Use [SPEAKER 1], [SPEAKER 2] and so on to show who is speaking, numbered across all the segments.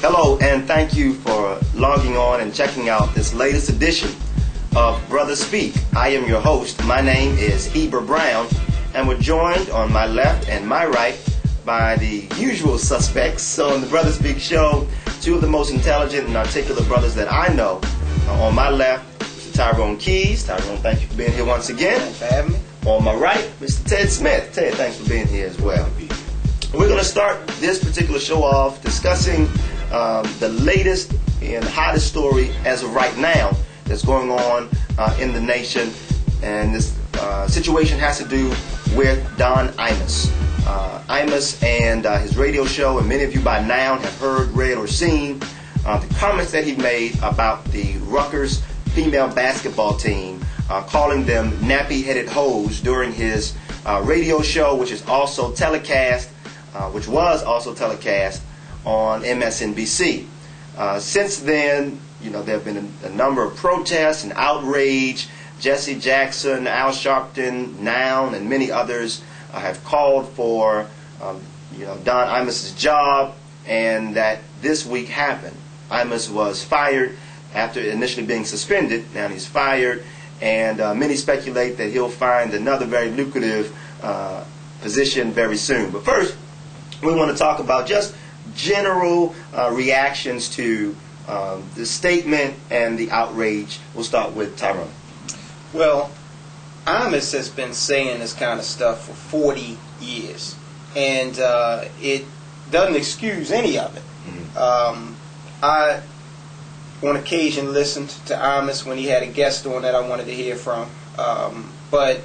[SPEAKER 1] Hello, and thank you for logging on and checking out this latest edition of BrothaSpeak. I am your host. My name is Heber Brown, and we're joined on my left and my right by the usual suspects on the BrothaSpeak show, two of the most intelligent and articulate brothers that I know. On my left, Mr. Tyrone Keys. Tyrone, thank you for being here once again.
[SPEAKER 2] Thanks for having me.
[SPEAKER 1] On my right, Mr. Ted Smith. Ted, thanks for being here as well. We're going to start this particular show off discussing the latest and hottest story as of right now that's going on in the nation. And this situation has to do with Don Imus. Imus and his radio show, and many of you by now have heard, read, or seen the comments that he made about the Rutgers female basketball team, calling them nappy-headed hoes during his radio show, which was also telecast on MSNBC. Since then, there have been a number of protests and outrage. Jesse Jackson, Al Sharpton, Noun, and many others have called for Don Imus's job, and that this week happened. Imus was fired after initially being suspended. Now he's fired, and many speculate that he'll find another very lucrative position very soon. But first, we want to talk about just general reactions to the statement and the outrage. We'll start with Tyrone.
[SPEAKER 2] Well, Imus has been saying this kind of stuff for 40 years, and it doesn't excuse any of it. I, on occasion, listened to Imus when he had a guest on that I wanted to hear from, but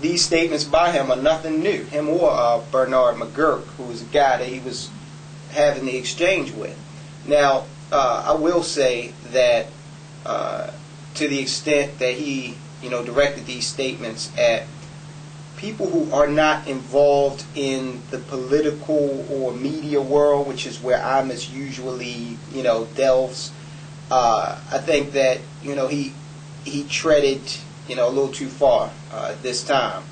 [SPEAKER 2] these statements by him are nothing new. Him or Bernard McGurk, who was a guy that he was having the exchange with. Now, I will say that to the extent that he directed these statements at people who are not involved in the political or media world, which is where Imus usually, delves, I think that, he treaded, a little too far this time.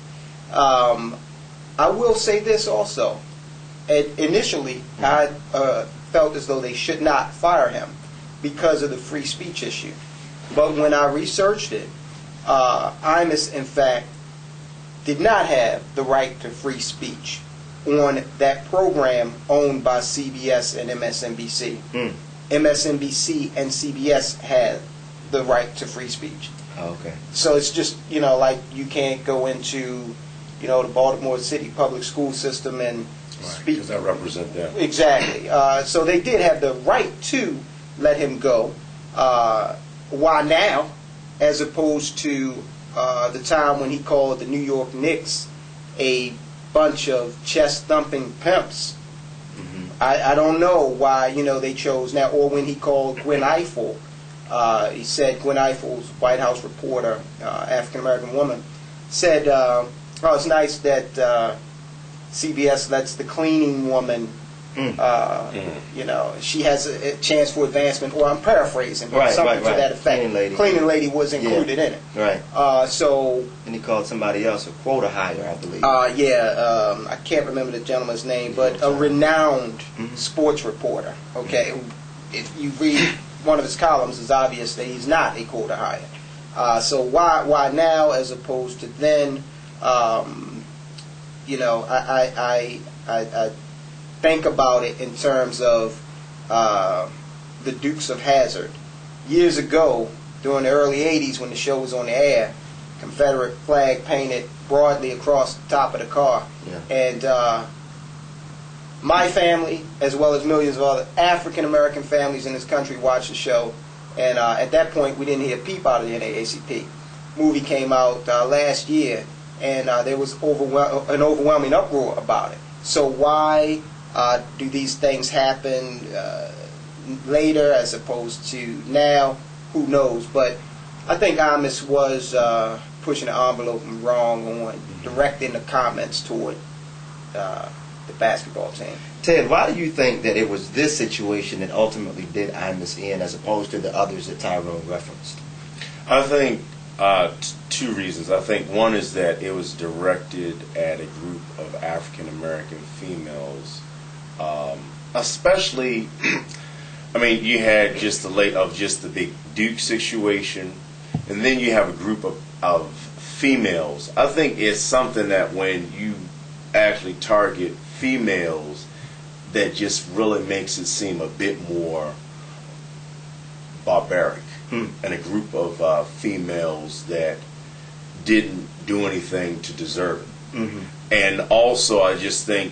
[SPEAKER 2] I will say this also. Initially, I felt as though they should not fire him because of the free speech issue. But when I researched it, Imus, in fact, did not have the right to free speech on that program owned by CBS and MSNBC. MSNBC and CBS had the right to free speech.
[SPEAKER 1] Oh, okay.
[SPEAKER 2] So it's just, like you can't go into, the Baltimore City public school system and speak.
[SPEAKER 3] Because I represent them.
[SPEAKER 2] Exactly. So they did have the right to let him go. Why now? As opposed to the time when he called the New York Knicks a bunch of chest-thumping pimps. I don't know why, they chose now. Or when he called Gwen Ifill, he said, Gwen Ifill's White House reporter, African-American woman, said, it's nice that CBS lets the cleaning woman, she has a chance for advancement, or I'm paraphrasing, but something to that effect. Cleaning lady was included in it.
[SPEAKER 1] Right.
[SPEAKER 2] And
[SPEAKER 1] he called somebody else a quota hire, I believe.
[SPEAKER 2] I can't remember the gentleman's name, but a renowned sports reporter. Okay, if you read one of his columns, it's obvious that he's not a quota hire. So why now as opposed to then? I think about it in terms of the Dukes of Hazzard. Years ago, during the early 80s when the show was on the air, Confederate flag painted broadly across the top of the car. Yeah. And my family, as well as millions of other African-American families in this country, watched the show. And at that point, we didn't hear a peep out of the NAACP. Movie came out last year, and there was an overwhelming uproar about it. So why do these things happen later as opposed to now? Who knows? But I think Imus was pushing the envelope wrong on directing the comments toward the basketball team.
[SPEAKER 1] Ted, why do you think that it was this situation that ultimately did Imus in as opposed to the others that Tyrone referenced?
[SPEAKER 3] I think two reasons. I think one is that it was directed at a group of African American females, especially I mean, you had just the big Duke situation, and then you have a group of females. I think it's something that when you actually target females, that just really makes it seem a bit more barbaric. And a group of females that didn't do anything to deserve it. And also, I just think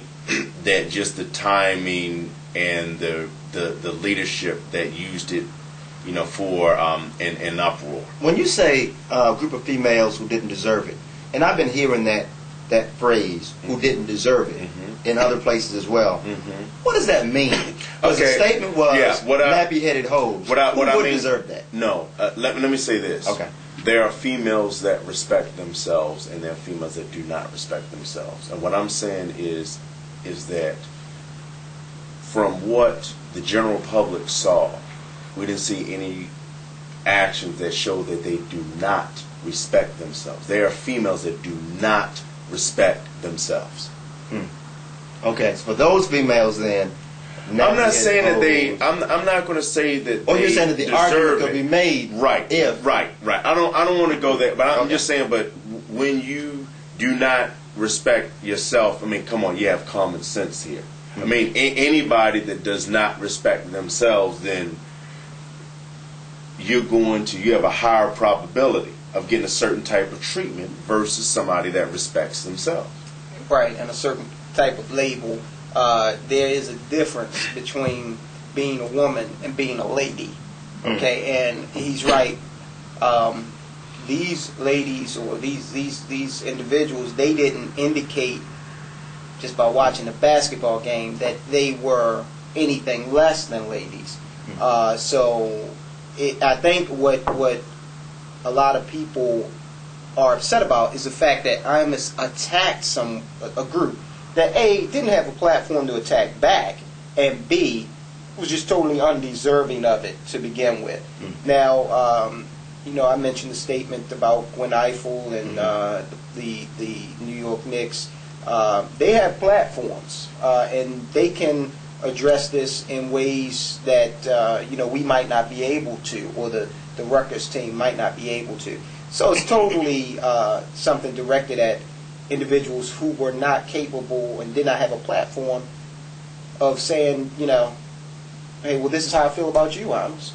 [SPEAKER 3] that just the timing and the leadership that used it, for an uproar.
[SPEAKER 1] When you say a group of females who didn't deserve it, and I've been hearing that phrase, who didn't deserve it, in other places as well. What does that mean? Because the statement was, nappy-headed hoes. Who would deserve that?
[SPEAKER 3] No. Let me say this.
[SPEAKER 1] Okay.
[SPEAKER 3] There are females that respect themselves, and there are females that do not respect themselves. And what I'm saying is that from what the general public saw, we didn't see any actions that show that they do not respect themselves. There are females that do not respect themselves.
[SPEAKER 1] Okay, so for those females, then,
[SPEAKER 3] I'm not saying that they. I'm not going to say that.
[SPEAKER 1] Oh, you're saying that the argument could be made,
[SPEAKER 3] right?
[SPEAKER 1] If
[SPEAKER 3] right. I don't want to go there, but I'm just saying. But when you do not respect yourself, I mean, come on, you have common sense here. I mean, anybody that does not respect themselves, then you have a higher probability of getting a certain type of treatment versus somebody that respects themselves.
[SPEAKER 2] Right, and a certain type of label. There is a difference between being a woman and being a lady. Okay, and he's right. These ladies or these individuals, they didn't indicate just by watching a basketball game that they were anything less than ladies. So I think what a lot of people are upset about is the fact that Imus attacked a group that A, didn't have a platform to attack back, and B, was just totally undeserving of it to begin with. Now, I mentioned the statement about Gwen Eiffel and the New York Knicks. They have platforms, and they can address this in ways that we might not be able to, or the Rutgers team might not be able to. So it's totally something directed at individuals who were not capable and did not have a platform of saying, hey, well, this is how I feel about you, Imus.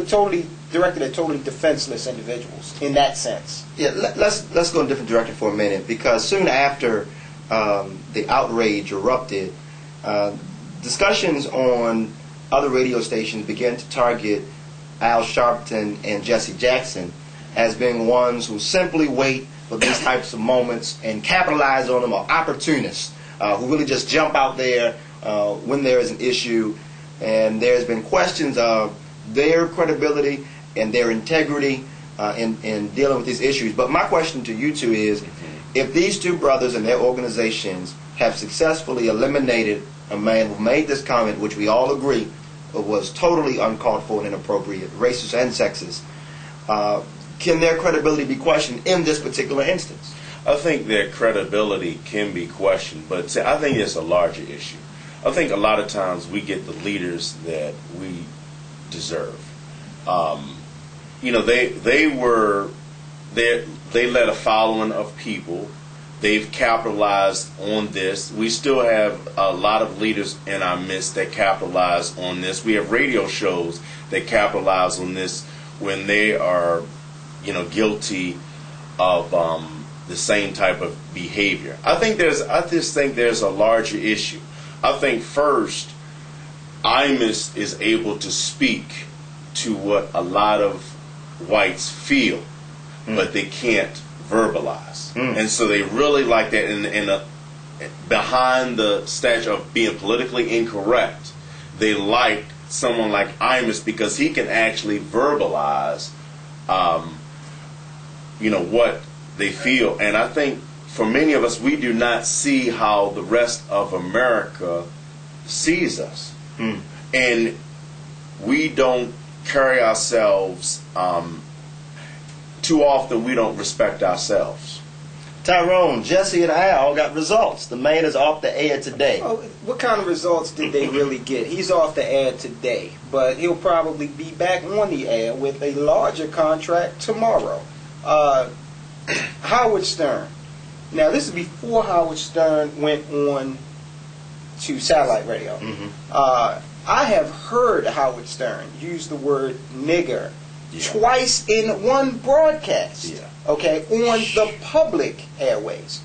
[SPEAKER 2] Totally directed at totally defenseless individuals in that sense.
[SPEAKER 1] Yeah, let's go in a different direction for a minute, because soon after the outrage erupted, discussions on other radio stations began to target Al Sharpton and Jesse Jackson as being ones who simply wait for these types of moments and capitalize on them, or opportunists who really just jump out there when there is an issue. And there's been questions of their credibility and their integrity in dealing with these issues. But my question to you two is, if these two brothers and their organizations have successfully eliminated a man who made this comment, which we all agree was totally uncalled for and inappropriate, racist and sexist, can their credibility be questioned in this particular instance?
[SPEAKER 3] I think their credibility can be questioned, but I think it's a larger issue. I think a lot of times we get the leaders that we deserve. They led a following of people. They've capitalized on this. We still have a lot of leaders in our midst that capitalize on this. We have radio shows that capitalize on this when they are, guilty of the same type of behavior. I just think there's a larger issue. I think first, Imus is able to speak to what a lot of whites feel, but they can't verbalize. And so they really like that. And behind the stature of being politically incorrect, they like someone like Imus because he can actually verbalize, what they feel. And I think for many of us, we do not see how the rest of America sees us. And we don't carry ourselves, too often we don't respect ourselves.
[SPEAKER 1] Tyrone, Jesse, and Al got results. The man is off the air today.
[SPEAKER 2] Oh, what kind of results did they really get? He's off the air today, but he'll probably be back on the air with a larger contract tomorrow. Howard Stern. Now, this is before Howard Stern went on to satellite radio. I have heard Howard Stern use the word nigger twice in one broadcast, okay, on the public airways.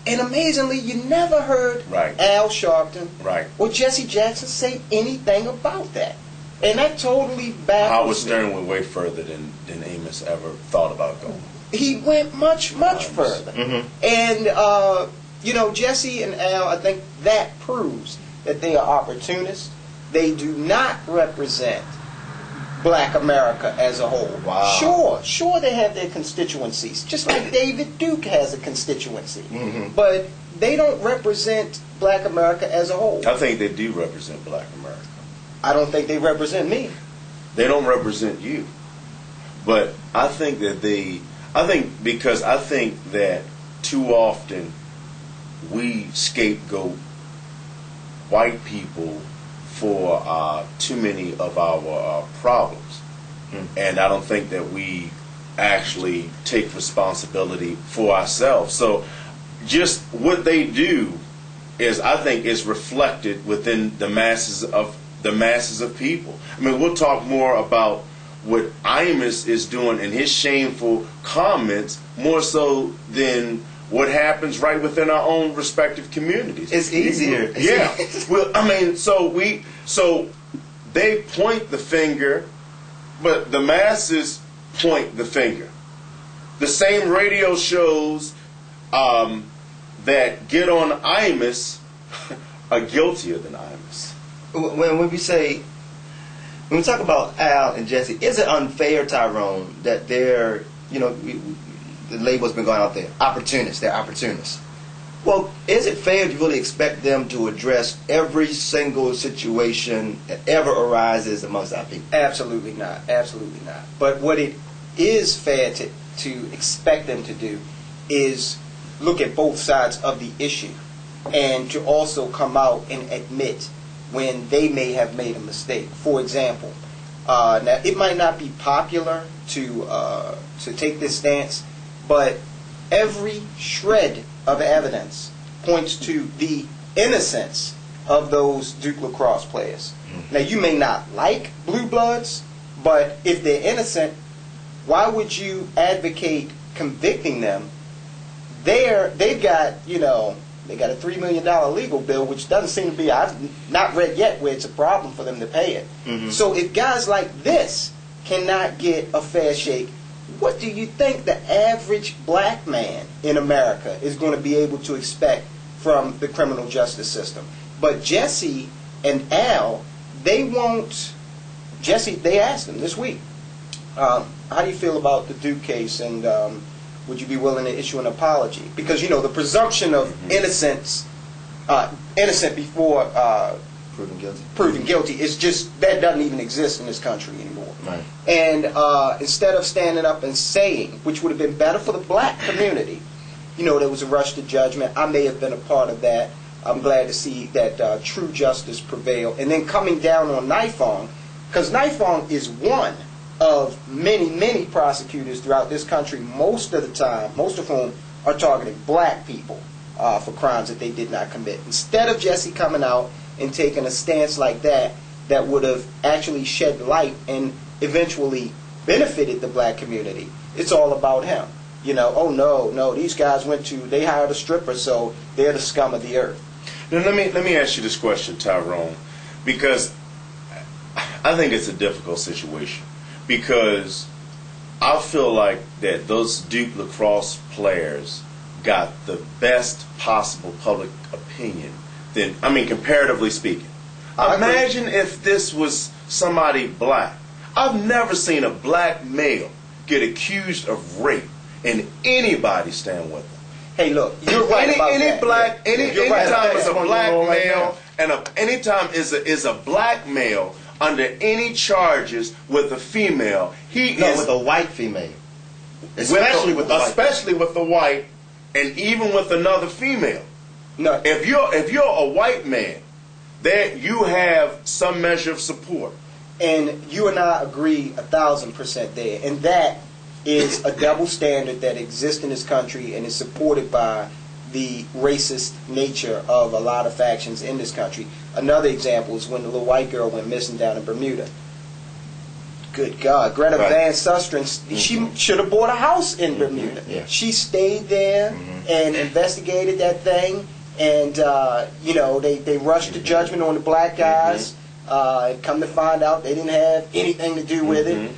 [SPEAKER 2] And amazingly, you never heard Al Sharpton or Jesse Jackson say anything about that. And that totally baffles
[SPEAKER 3] Howard Stern went way further than Imus ever thought about going.
[SPEAKER 2] He went much further. And, you know, Jesse and Al, I think that proves that they are opportunists. They do not represent Black America as a whole.
[SPEAKER 1] Wow.
[SPEAKER 2] Sure they have their constituencies, just like David Duke has a constituency. But they don't represent Black America as a whole.
[SPEAKER 3] I think they do represent Black America.
[SPEAKER 2] I don't think they represent me.
[SPEAKER 3] They don't represent you. But I think that because I think that too often we scapegoat white people for too many of our problems. And I don't think that we actually take responsibility for ourselves. So just what they do is, I think, is reflected within the masses of people. I mean, we'll talk more about what Imus is doing in his shameful comments more so than what happens right within our own respective communities.
[SPEAKER 1] It's easier.
[SPEAKER 3] Yeah. Well, I mean, so they point the finger, but the masses point the finger. The same radio shows that get on Imus are guiltier than Imus.
[SPEAKER 1] When we talk about Al and Jesse, is it unfair, Tyrone, that they're, the label's been going out there, opportunists, they're opportunists. Well, is it fair to really expect them to address every single situation that ever arises amongst our people?
[SPEAKER 2] Absolutely not. Absolutely not. But what it is fair to expect them to do is look at both sides of the issue and to also come out and admit when they may have made a mistake. For example, now it might not be popular to take this stance, but every shred of evidence points to the innocence of those Duke lacrosse players. Now, you may not like blue bloods, but if they're innocent, why would you advocate convicting them? They've got, they got a $3 million legal bill, which doesn't seem to be, I've not read yet where it's a problem for them to pay it. So if guys like this cannot get a fair shake, what do you think the average black man in America is going to be able to expect from the criminal justice system? But Jesse and Al, they won't. Jesse, they asked him this week, how do you feel about the Duke case, and would you be willing to issue an apology? Because, the presumption of innocent before proven guilty is just, that doesn't even exist in this country anymore.
[SPEAKER 1] Right.
[SPEAKER 2] And instead of standing up and saying, which would have been better for the black community, there was a rush to judgment. I may have been a part of that. I'm glad to see that true justice prevailed. And then coming down on Nifong, because Nifong is one of many, many prosecutors throughout this country, most of the time, most of whom are targeting black people for crimes that they did not commit. Instead of Jesse coming out and taking a stance like that, that would have actually shed light and eventually benefited the black community, it's all about him. Oh no, these guys they hired a stripper, so they're the scum of the earth.
[SPEAKER 3] Now let me ask you this question, Tyrone, because I think it's a difficult situation. Because I feel like that those Duke lacrosse players got the best possible public opinion comparatively speaking. Imagine if this was somebody black. I've never seen a black male get accused of rape and anybody stand with them.
[SPEAKER 2] Hey, look, you're right about that.
[SPEAKER 3] Anytime is a black male, and anytime is a black male under any charges with a female,
[SPEAKER 1] with a white female, especially with the white,
[SPEAKER 3] and even with another female.
[SPEAKER 2] No.
[SPEAKER 3] If you're a white man, there you have some measure of support.
[SPEAKER 2] And you and I agree 1,000% there. And that is a double standard that exists in this country and is supported by the racist nature of a lot of factions in this country. Another example is when the little white girl went missing down in Bermuda. Good God. Greta Van Susteren, she should have bought a house in Bermuda.
[SPEAKER 1] Yeah.
[SPEAKER 2] She stayed there and investigated that thing. And, they rushed to judgment on the black guys. And come to find out they didn't have anything to do with it.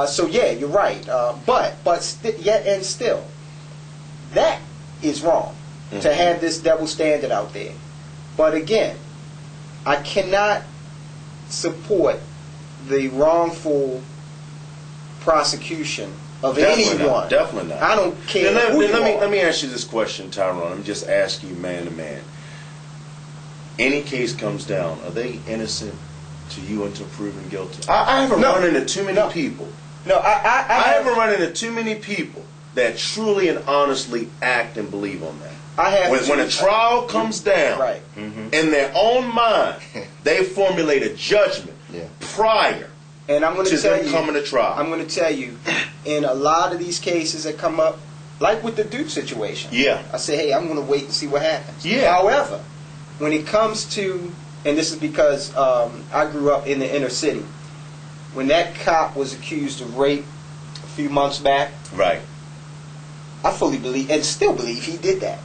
[SPEAKER 2] So, yeah, you're right. Yet and still, that is wrong to have this double standard out there. But again, I cannot support the wrongful prosecution of anyone.
[SPEAKER 3] Definitely not.
[SPEAKER 2] I don't care who you are.
[SPEAKER 3] Let me ask you this question, Tyrone. Let me just ask you man to man. Any case comes down, are they innocent to you until proven guilty? I haven't run into too many people.
[SPEAKER 2] No, I
[SPEAKER 3] haven't run into too many people that truly and honestly act and believe on that. When a trial comes down, in their own mind, they formulate a judgment prior
[SPEAKER 2] and I'm going to tell
[SPEAKER 3] them
[SPEAKER 2] you,
[SPEAKER 3] coming to trial.
[SPEAKER 2] I'm going to tell you, in a lot of these cases that come up, like with the Duke situation, I say, hey, I'm going to wait and see what happens. However, when it comes to, and this is because I grew up in the inner city, when that cop was accused of rape a few months back, I fully believe, and still believe, he did that.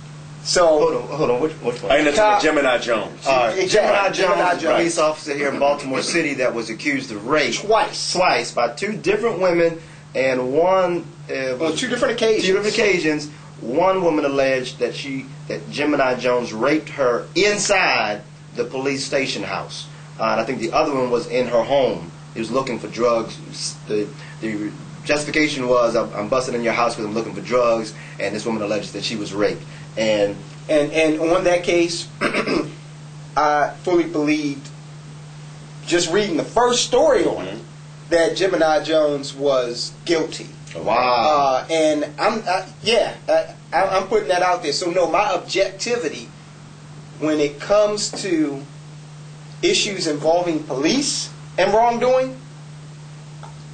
[SPEAKER 2] So
[SPEAKER 1] hold on. Which one?
[SPEAKER 3] I know Gemini Jones.
[SPEAKER 1] Gemini Jones, a police officer here in Baltimore City that was accused of rape twice by two different women, and one
[SPEAKER 2] on two different occasions.
[SPEAKER 1] One woman alleged that Gemini Jones raped her inside the police station house, and I think the other one was in her home. He was looking for drugs. The justification was, I'm busting in your house because I'm looking for drugs, and this woman alleged that she was raped. And on that case, I fully believed, just reading the first story on it, that Gemini Jones was guilty. Wow.
[SPEAKER 2] And I'm putting that out there. So no, my objectivity when it comes to issues involving police and wrongdoing,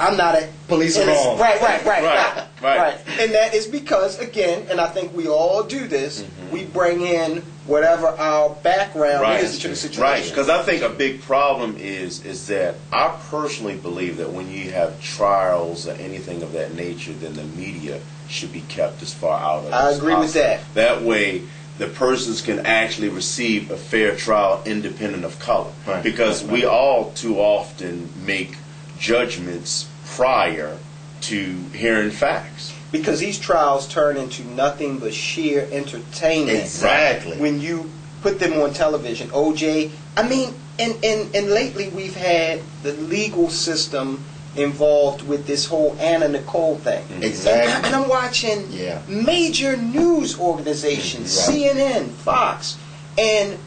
[SPEAKER 2] I'm not a
[SPEAKER 1] police are wrong.
[SPEAKER 2] Right. And that is because, again, and I think we all do this, we bring in whatever our background is to the situation.
[SPEAKER 3] Right, because I think a big problem is that I personally believe that when you have trials or anything of that nature, then the media should be kept as far out of it.
[SPEAKER 2] I agree with that.
[SPEAKER 3] That way, the persons can actually receive a fair trial independent of color. Because we all too often make judgments prior to hearing facts.
[SPEAKER 2] Because these trials turn into nothing but sheer entertainment.
[SPEAKER 1] Exactly.
[SPEAKER 2] When you put them on television, OJ, I mean, and lately we've had the legal system involved with this whole Anna Nicole thing.
[SPEAKER 1] Exactly.
[SPEAKER 2] And I'm watching major news organizations, CNN, Fox, and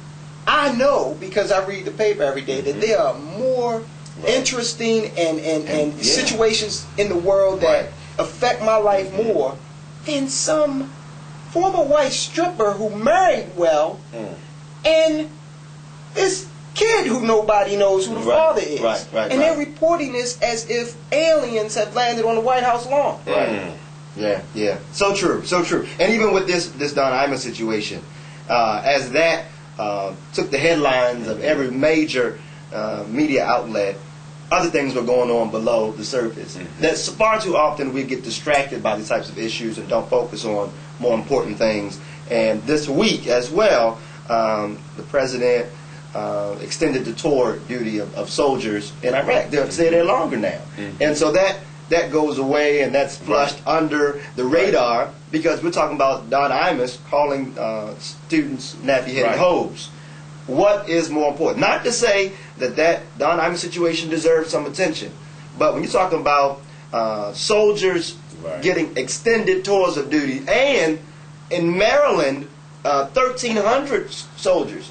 [SPEAKER 2] I know, because I read the paper every day, that there are more interesting and situations in the world that affect my life more than some former white stripper who married well and this kid who nobody knows who the father is. And they're reporting this as if aliens have landed on the White House lawn.
[SPEAKER 1] Yeah. So true. And even with this Don Imus situation, as that took the headlines of every major media outlet, other things were going on below the surface. That's far too often we get distracted by these types of issues and don't focus on more important things. And this week as well, the president extended the tour duty of soldiers in Iraq. They'll stay there longer now. And so that goes away, and that's flushed under the radar because we're talking about Don Imus calling students nappy-headed hoes. What is more important? Not to say that Don Imus situation deserves some attention, but when you're talking about soldiers getting extended tours of duty, and in Maryland, 1,300 soldiers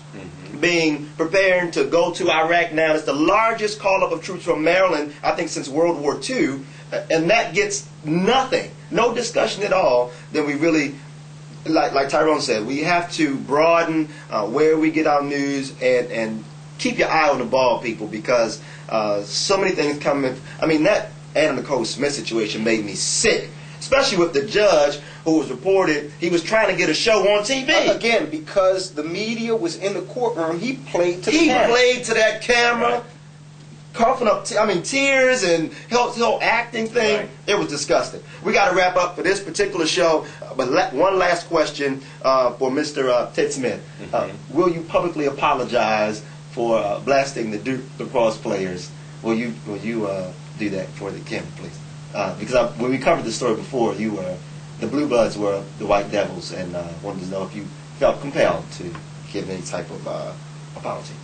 [SPEAKER 1] preparing to go to Iraq now. It's the largest call-up of troops from Maryland, I think, since World War II, and that gets nothing, no discussion at all. Then we really like Tyrone said, we have to broaden where we get our news and keep your eye on the ball, people, because so many things coming. I mean, that Adam Nicole Smith situation made me sick, especially with the judge who was reported he was trying to get a show on TV.
[SPEAKER 2] Again, because the media was in the courtroom, he played to the
[SPEAKER 1] He
[SPEAKER 2] camera.
[SPEAKER 1] played to that camera,
[SPEAKER 3] Right.
[SPEAKER 1] coughing up, tears and his whole acting thing.
[SPEAKER 3] Right.
[SPEAKER 1] It was disgusting. We got to wrap up for this particular show, but one last question for Mr. Ted Smith. Will you publicly apologize for blasting the Duke lacrosse players? Will you do that for the camera, please? Because when we covered the story before, the Blue Bloods were the White Devils, and wanted to know if you felt compelled to give any type of apology.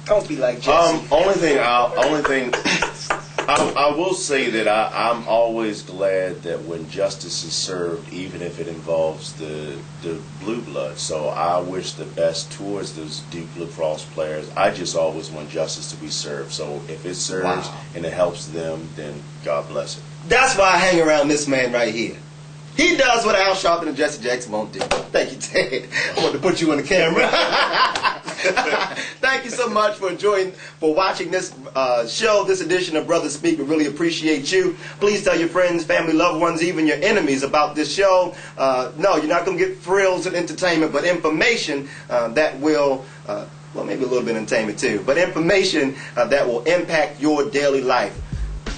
[SPEAKER 2] Don't be like Jesse.
[SPEAKER 3] Only thing I will say that I'm always glad that when justice is served, even if it involves the Blue Bloods. So I wish the best towards those Duke lacrosse players. I just always want justice to be served. So if it serves and it helps them, then God bless it.
[SPEAKER 1] That's why I hang around this man right here. He does what Al Sharpton and Jesse Jackson won't do. Thank you, Ted. I wanted to put you on the camera. Thank you so much for watching this show, this edition of BrothaSpeak. We really appreciate you. Please tell your friends, family, loved ones, even your enemies about this show. No, you're not going to get thrills and entertainment, but information that will, well, maybe a little bit of entertainment too, but information that will impact your daily life.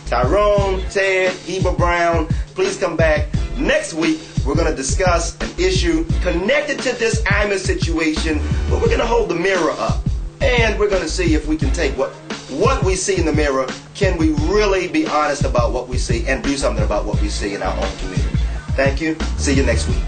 [SPEAKER 1] Tyrone, Ted, Eva Brown, please come back. Next week, we're going to discuss an issue connected to this Imus situation, but we're going to hold the mirror up. And we're going to see if we can take what we see in the mirror, can we really be honest about what we see and do something about what we see in our own community. Thank you. See you next week.